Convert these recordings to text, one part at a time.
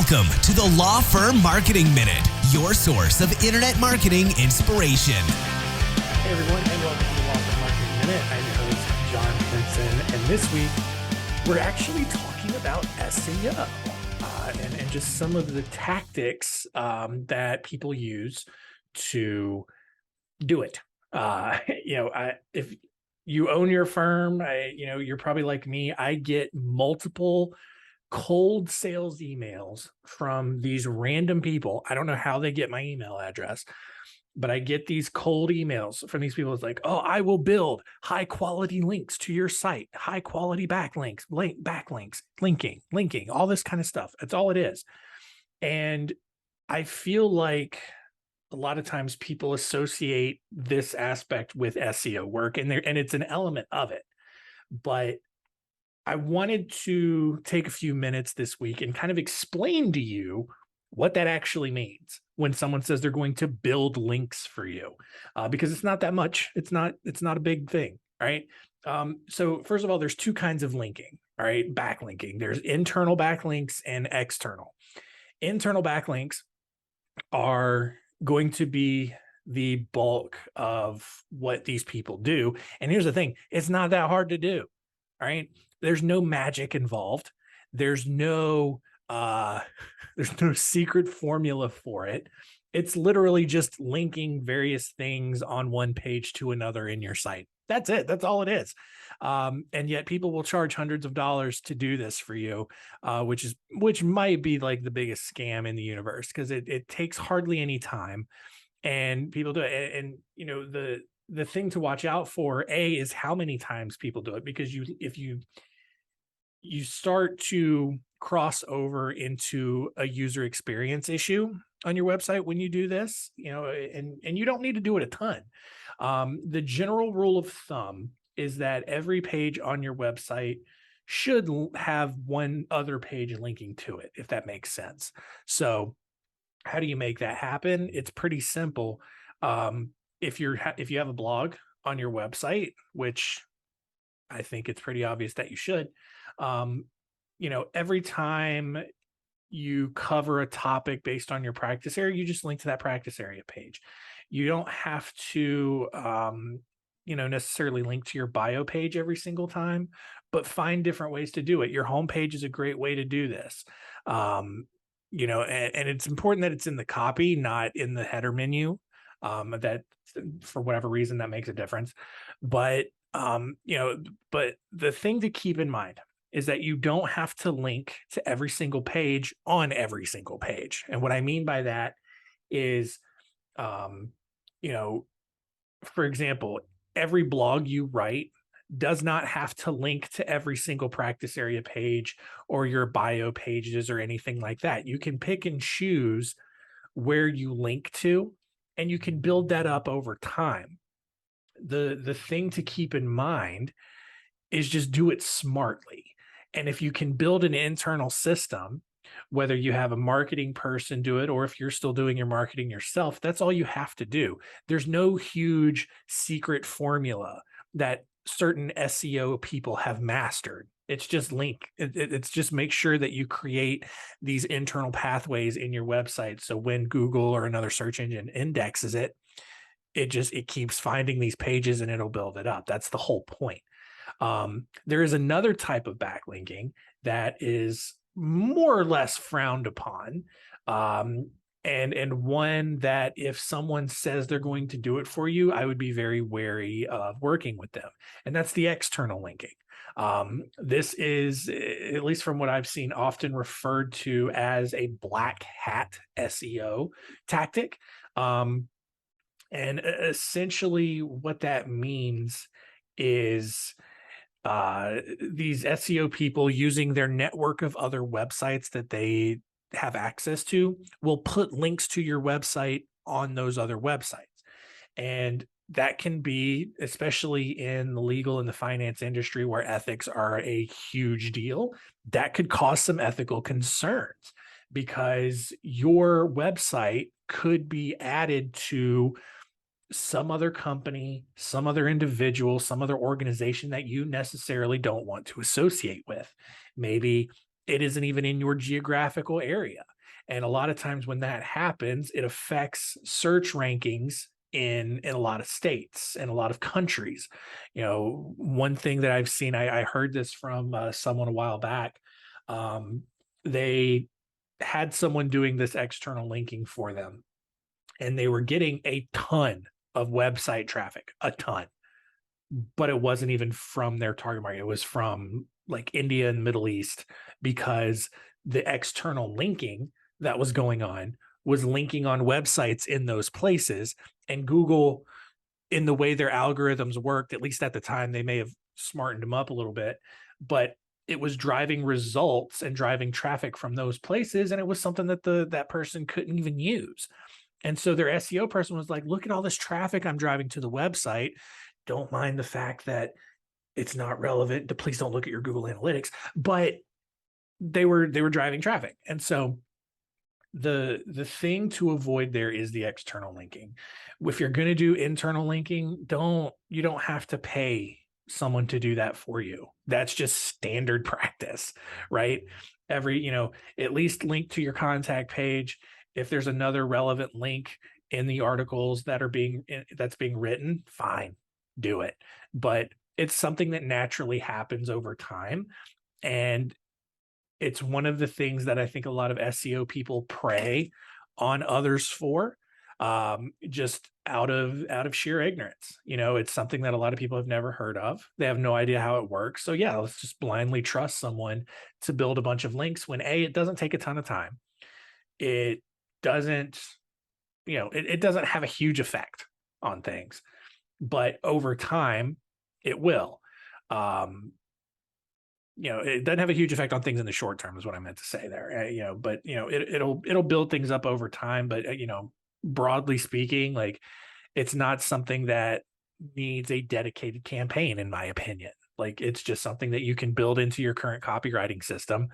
Welcome to the Law Firm Marketing Minute, your source of internet marketing inspiration. Hey everyone, and welcome to the Law Firm Marketing Minute. I'm your host, John Pinson, and this week we're actually talking about SEO and just some of the tactics that people use to do it. If you own your firm, you're probably like me. I get multiple cold sales emails from these random people. I don't know how they get my email address, but I get these cold emails from these people. It's like, oh, I will build high quality links to your site, high quality backlinks, linking, all this kind of stuff. That's all it is. And I feel like a lot of times people associate this aspect with SEO work, and it's an element of it. But I wanted to take a few minutes this week and kind of explain to you what that actually means when someone says they're going to build links for you, because it's not that much. It's not a big thing, right? So first of all, there's two kinds of linking, all right? Backlinking. There's internal backlinks and external. Internal backlinks are going to be the bulk of what these people do. And here's the thing, it's not that hard to do, all right? There's no magic involved. There's no secret formula for it. It's literally just linking various things on one page to another in your site. That's it. That's all it is. And yet people will charge hundreds of dollars to do this for you, which might be like the biggest scam in the universe, because it takes hardly any time and people do it. And you know, the thing to watch out for, is how many times people do it, because if you start to cross over into a user experience issue on your website when you do this, and you don't need to do it a ton. The general rule of thumb is that every page on your website should have one other page linking to it, if that makes sense. So how do you make that happen? It's pretty simple. If you have a blog on your website, which I think it's pretty obvious that you should, every time you cover a topic based on your practice area, you just link to that practice area page. You don't have to, necessarily link to your bio page every single time, but find different ways to do it. Your homepage is a great way to do this. And it's important that it's in the copy, not in the header menu. That for whatever reason that makes a difference. But but the thing to keep in mind is that you don't have to link to every single page on every single page. And what I mean by that is, for example, every blog you write does not have to link to every single practice area page or your bio pages or anything like that. You can pick and choose where you link to, and you can build that up over time. The thing to keep in mind is just do it smartly. And if you can build an internal system, whether you have a marketing person do it or if you're still doing your marketing yourself, that's all you have to do. There's no huge secret formula that certain SEO people have mastered. It's just link. It's just make sure that you create these internal pathways in your website. So when Google or another search engine indexes it, it keeps finding these pages and it'll build it up. That's the whole point. There is another type of backlinking that is more or less frowned upon. And one that if someone says they're going to do it for you, I would be very wary of working with them. And that's the external linking. This is, at least from what I've seen, often referred to as a black hat SEO tactic. And essentially what that means is these SEO people, using their network of other websites that they have access to, will put links to your website on those other websites. And that can be, especially in the legal and the finance industry where ethics are a huge deal, that could cause some ethical concerns, because your website could be added to some other company, some other individual, some other organization that you necessarily don't want to associate with. Maybe it isn't even in your geographical area. And a lot of times when that happens, it affects search rankings in a lot of states and a lot of countries. One thing that I've seen, I heard this from someone a while back. They had someone doing this external linking for them, and they were getting a ton of website traffic, a ton, but it wasn't even from their target market. It was from like India and Middle East, because the external linking that was going on was linking on websites in those places. And Google, in the way their algorithms worked, at least at the time, they may have smartened them up a little bit, but it was driving results and driving traffic from those places. And it was something that that person couldn't even use. And so their SEO person was like, look at all this traffic I'm driving to the website. Don't mind the fact that it's not relevant. Please don't look at your Google Analytics, but they were driving traffic. And so the thing to avoid there is the external linking. If you're going to do internal linking, you don't have to pay someone to do that for you. That's just standard practice, right? At least link to your contact page. If there's another relevant link in the articles that's being written, fine, do it. But it's something that naturally happens over time. And it's one of the things that I think a lot of SEO people prey on others for, just out of sheer ignorance. It's something that a lot of people have never heard of. They have no idea how it works. So yeah, let's just blindly trust someone to build a bunch of links when it doesn't take a ton of time. It doesn't, it doesn't have a huge effect on things, but over time it will. It doesn't have a huge effect on things in the short term is what I meant to say there. But it'll build things up over time. But broadly speaking, like, it's not something that needs a dedicated campaign, in my opinion. Like, it's just something that you can build into your current copywriting system,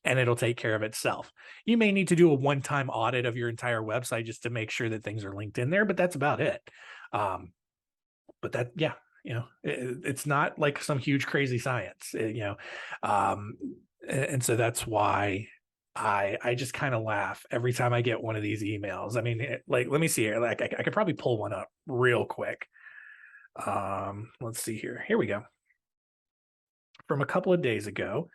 and it'll take care of itself. You may need to do a one-time audit of your entire website just to make sure that things are linked in there, but that's about it. But that, yeah, it's not like some huge crazy science, and so that's why I just kind of laugh every time I get one of these emails. I mean, let me see here. Like, I could probably pull one up real quick. Let's see here. Here we go. From a couple of days ago.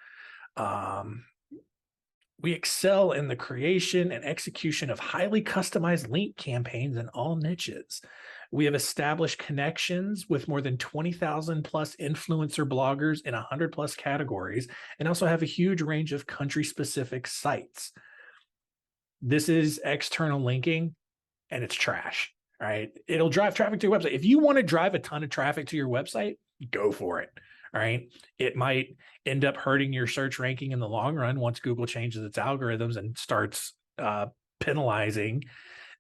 We excel in the creation and execution of highly customized link campaigns in all niches. We have established connections with more than 20,000 plus influencer bloggers in 100 plus categories, and also have a huge range of country-specific sites. This is external linking, and it's trash, right? It'll drive traffic to your website. If you want to drive a ton of traffic to your website, go for it. All right. It might end up hurting your search ranking in the long run once Google changes its algorithms and starts penalizing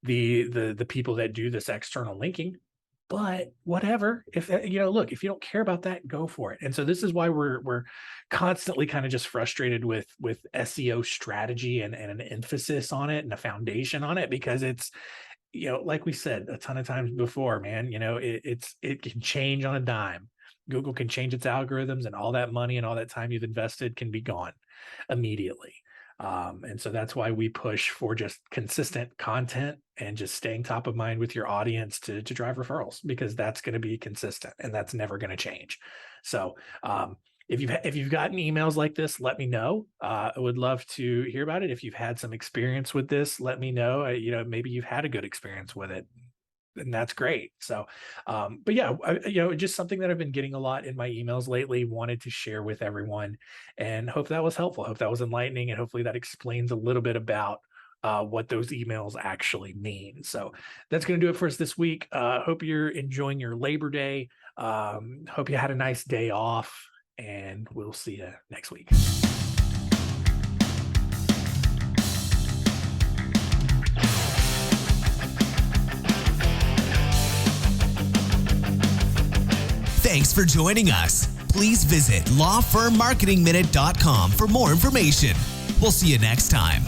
the people that do this external linking. But whatever, if look, if you don't care about that, go for it. And so this is why we're constantly kind of just frustrated with SEO strategy and an emphasis on it and a foundation on it, because it's, like we said a ton of times before, man, it can change on a dime. Google can change its algorithms, and all that money and all that time you've invested can be gone immediately. And so that's why we push for just consistent content and just staying top of mind with your audience to drive referrals, because that's going to be consistent and that's never going to change. So if you've gotten emails like this, let me know. I would love to hear about it. If you've had some experience with this, let me know. Maybe you've had a good experience with it, and that's great. So, but yeah, just something that I've been getting a lot in my emails lately, wanted to share with everyone, and hope that was helpful. Hope that was enlightening, and hopefully that explains a little bit about what those emails actually mean. So that's going to do it for us this week. Hope you're enjoying your Labor Day. Hope you had a nice day off, and we'll see you next week. Thanks for joining us. Please visit lawfirmmarketingminute.com for more information. We'll see you next time.